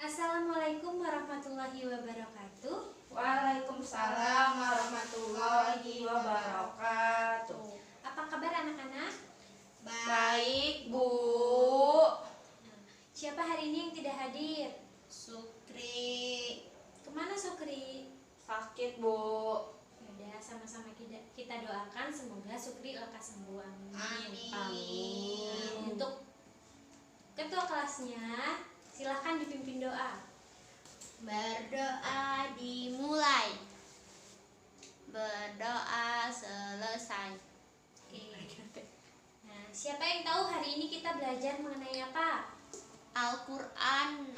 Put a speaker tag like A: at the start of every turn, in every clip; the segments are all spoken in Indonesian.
A: Assalamualaikum warahmatullahi wabarakatuh.
B: Waalaikumsalam warahmatullahi wabarakatuh.
A: Apa kabar anak-anak?
B: Baik, Bu.
A: Siapa hari ini yang tidak hadir?
B: Sukri
A: Kemana Sukri?
B: sakit, Bu.
A: Yaudah, sama-sama kita doakan semoga Sukri lekas sembuh. Amin.
B: Amin.
A: Untuk ketua kelasnya, silahkan dipimpin doa.
C: Berdoa dimulai, berdoa selesai.
A: Oke. Nah, siapa yang tahu hari ini kita belajar mengenai apa?
C: Al-Quran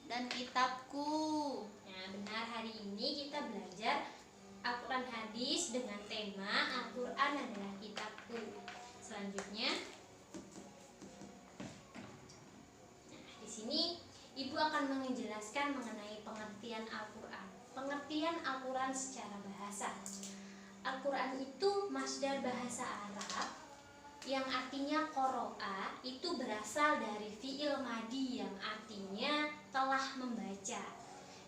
C: dan kitabku.
A: Nah, benar, hari ini kita belajar Al-Quran hadis dengan tema Al-Quran adalah kitabku. Selanjutnya, nah, di sini Ibu akan menjelaskan mengenai pengertian Al-Quran. Pengertian Al-Quran secara bahasa. Al-Quran itu masdar bahasa Arab yang artinya qoro'a, itu berasal dari fi'il madi yang artinya telah membaca.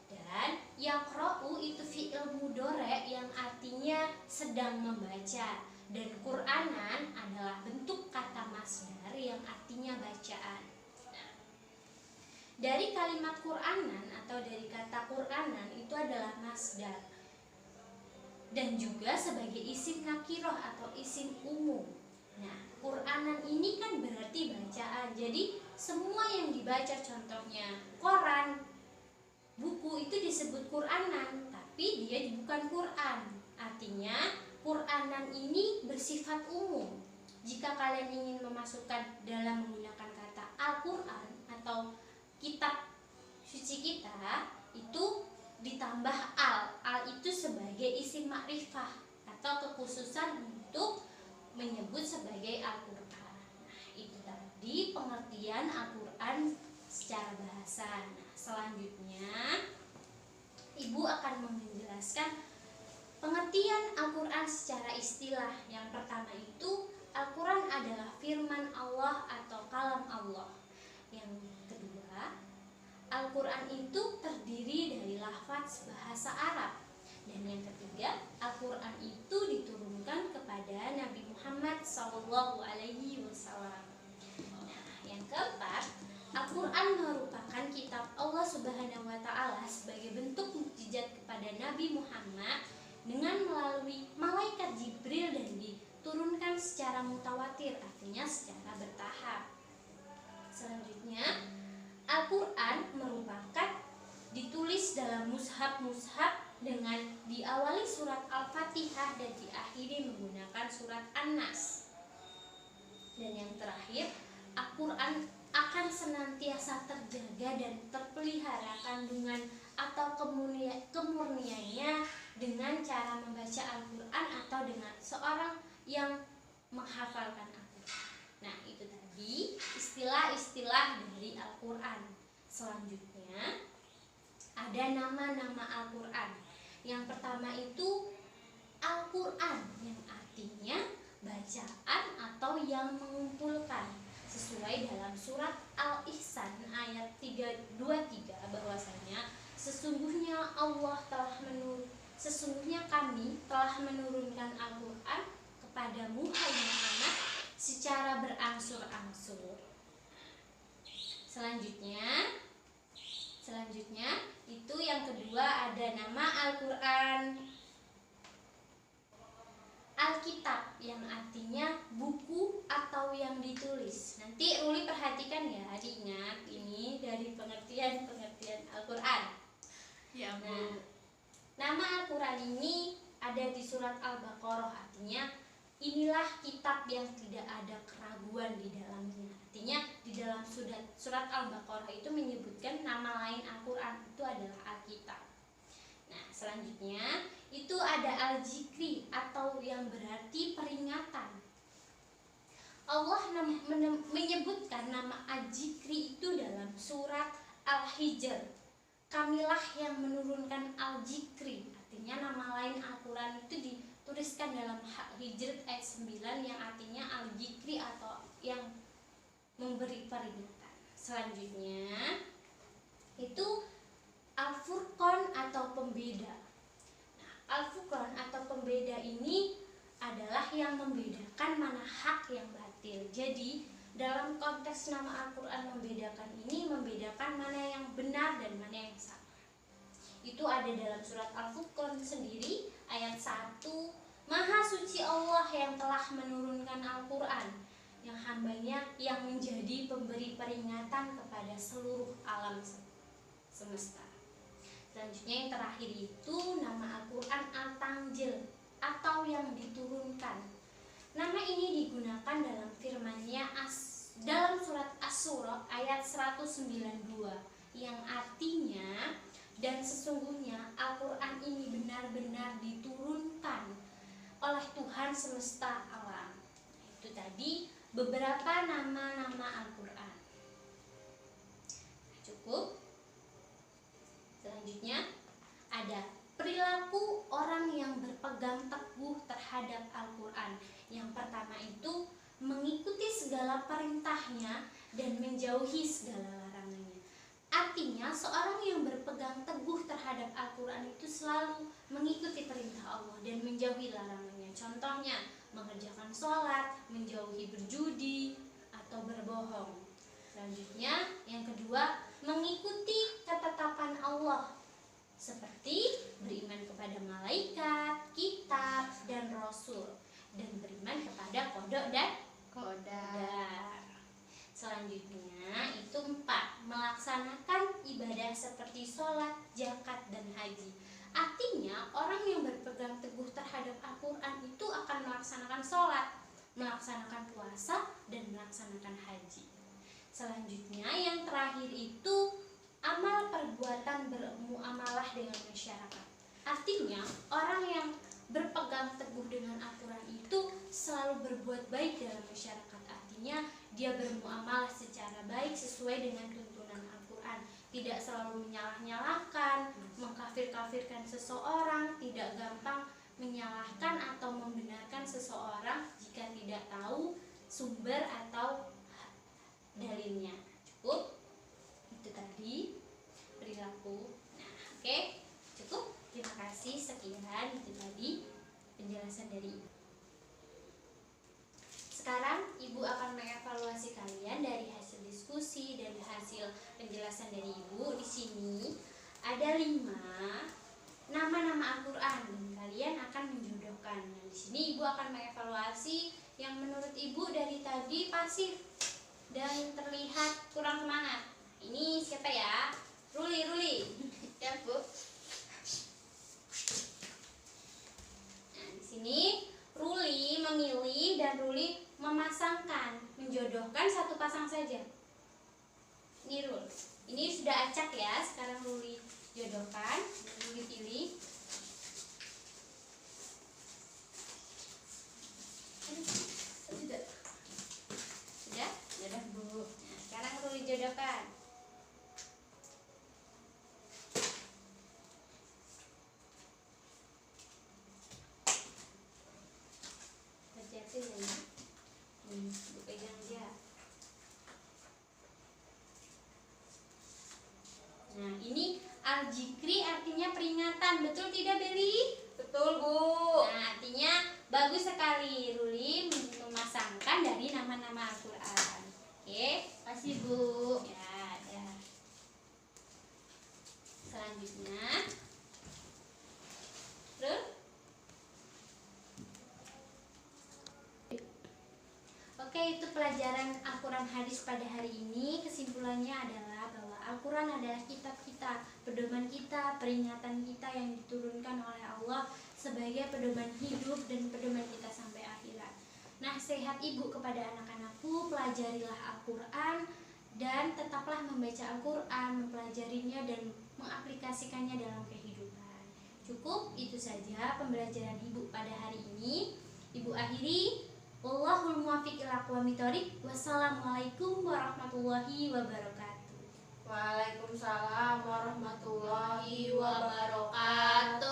A: Dan yaqra'u itu fi'il mudhari yang artinya sedang membaca. Dan Qur'anan adalah bentuk kata masdar yang artinya bacaan. Dari kalimat Qur'anan atau dari kata Qur'anan itu adalah masdar dan juga sebagai isim nakiroh atau isim umum. Nah, Qur'anan ini kan berarti bacaan. Jadi semua yang dibaca, contohnya koran, buku, itu disebut Qur'anan, tapi dia bukan Qur'an. Artinya Qur'anan ini bersifat umum. Jika kalian ingin memasukkan dalam menggunakan kata Al-Qur'an atau kitab suci kita, itu ditambah al itu sebagai isim makrifah atau kekhususan untuk menyebut sebagai Al-Quran. Nah, itu tadi pengertian Al-Quran secara bahasa. Nah, selanjutnya Ibu akan menjelaskan pengertian Al-Quran secara istilah. Yang pertama itu Al-Quran adalah firman Allah atau kalam Allah. Yang kedua, Al-Quran itu terdiri dari lafaz bahasa Arab. Dan yang ketiga, Al-Quran itu diturunkan kepada Nabi Muhammad SAW. Nah, yang keempat, Al-Quran merupakan kitab Allah Subhanahu wa Ta'ala sebagai bentuk mukjizat kepada Nabi Muhammad dengan melalui malaikat Jibril dan diturunkan secara mutawatir, artinya secara bertahap. Selanjutnya, Al-Quran merupakan ditulis dalam mushaf-mushaf dengan diawali surat Al-Fatihah dan diakhiri menggunakan surat An-Nas. Dan yang terakhir, Al-Quran akan senantiasa terjaga dan terpelihara kandungan atau kemurniannya dengan cara membaca Al-Quran atau dengan seorang yang menghafalkan Al-Quran. Nah, itu tadi istilah-istilah dari Al-Quran. Selanjutnya ada nama-nama Al-Quran. Yang pertama itu Al-Quran yang artinya bacaan atau yang mengumpulkan. Sesuai dalam surat Al-Ihsan ayat 323 bahwasanya sesungguhnya kami telah menurunkan Al-Quran kepadamu hai Muhammad secara berangsur-angsur. Selanjutnya itu yang kedua ada nama Al-Quran Alkitab yang artinya buku atau yang ditulis. Nanti Ruli perhatikan ya, diingat ini dari pengertian Al-Quran.
B: Ya, Bu.
A: Nah, nama Al-Quran ini ada di surat Al-Baqarah, artinya inilah kitab yang tidak ada keraguan di dalamnya. Artinya di dalam surat Al-Baqarah itu menyebutkan nama lain Al-Quran itu adalah Alkitab. Nah, selanjutnya itu ada Al-Zikri atau yang berarti peringatan. Allah menyebutkan nama Al-Zikri itu dalam surat Al-Hijr. Kamilah yang menurunkan Al-Zikri, artinya nama lain Al-Quran itu dituliskan dalam Hijr ayat 9 yang artinya Al-Zikri atau yang memberi peringatan. Selanjutnya itu Al-Furqan atau pembeda. Nah, Al-Furqan atau pembeda ini adalah yang membedakan mana hak yang batil. Jadi dalam konteks nama Al-Quran membedakan ini, membedakan mana yang benar dan mana yang salah. Itu ada dalam surat Al-Furqan sendiri ayat 1. Maha suci Allah yang telah menurunkan Al-Quran, yang hambanya yang menjadi pemberi peringatan kepada seluruh alam semesta. Selanjutnya yang terakhir itu nama Al-Quran At-Tanzil atau yang diturunkan. Nama ini digunakan dalam firman-Nya dalam surat Asy-Syura ayat 192 yang artinya, dan sesungguhnya Al-Quran ini benar-benar diturunkan oleh Tuhan semesta alam. Itu tadi beberapa nama-nama Al-Quran. Cukup. Selanjutnya ada perilaku orang yang berpegang teguh terhadap Al-Quran. Yang pertama itu mengikuti segala perintahnya dan menjauhi segala larangannya. Artinya seorang yang berpegang teguh terhadap Al-Quran itu selalu mengikuti perintah Allah dan menjauhi larangannya. Contohnya mengerjakan sholat, menjauhi berjudi atau berbohong. Selanjutnya yang kedua mengikuti ketetapan Allah, seperti beriman kepada malaikat, kitab, dan rasul, dan beriman kepada qada dan qadar. Selanjutnya itu 4, melaksanakan ibadah seperti sholat, zakat, dan haji. Artinya orang yang berpegang teguh terhadap Al-Quran itu akan melaksanakan sholat, melaksanakan puasa, dan melaksanakan haji. Selanjutnya yang terakhir itu amal perbuatan bermuamalah dengan masyarakat. Artinya orang yang berpegang teguh dengan Al-Quran itu selalu berbuat baik dalam masyarakat. Artinya dia bermuamalah secara baik sesuai dengan tuntunan Al-Quran, tidak selalu menyalah-nyalahkan, mengkafir-kafirkan seseorang, tidak gampang menyalahkan atau membenarkan seseorang jika tidak tahu sumber atau dalilnya. Cukup. Itu tadi perilaku. Nah, oke, cukup. Terima kasih. Sekian itu tadi penjelasan dari Ibu. Sekarang Ibu akan mengevaluasi kalian dari hasil diskusi, dari hasil penjelasan dari Ibu. Di sini ada 5 nama-nama Al-Quran dan kalian akan menjodohkan. Nah, di sini Ibu akan mengevaluasi yang menurut Ibu dari tadi pasif dan terlihat kurang semangat. Ini siapa ya? Ruli. Ya, Bu. Nah, di sini Ruli memilih dan Ruli memasangkan, menjodohkan satu pasang saja. Ini Ruli. Ini sudah acak ya. Sekarang Ruli jodohkan, Ruli pilih. Sudah? Sudah, Bu. Nah, sekarang Ruli jodohkan. Hati-hati ya. Bu pegang dia. Nah, ini al-jikri artinya peringatan. Betul tidak, Beli?
B: Betul, Bu.
A: Nah, artinya bagus sekali Ruli memasangkan dari nama-nama Al-Quran. Oke, kasih Bu. Ya, ya. Selanjutnya, terus. Oke, itu pelajaran Al-Quran hadis pada hari ini. Kesimpulannya adalah bahwa Al-Quran adalah kitab kita, pedoman kita, peringatan kita yang diturunkan oleh Allah sebagai pedoman hidup dan pedoman kita sampai akhirat. Nasihat Ibu kepada anak-anakku, pelajarilah Al-Quran dan tetaplah membaca Al-Quran, mempelajarinya dan mengaplikasikannya dalam kehidupan. Cukup, itu saja pembelajaran Ibu pada hari ini. Ibu akhiri. Wallahul muwaffiq ila aqwamit thoriq. Wassalamualaikum warahmatullahi wabarakatuh.
B: Waalaikumsalam warahmatullahi wabarakatuh.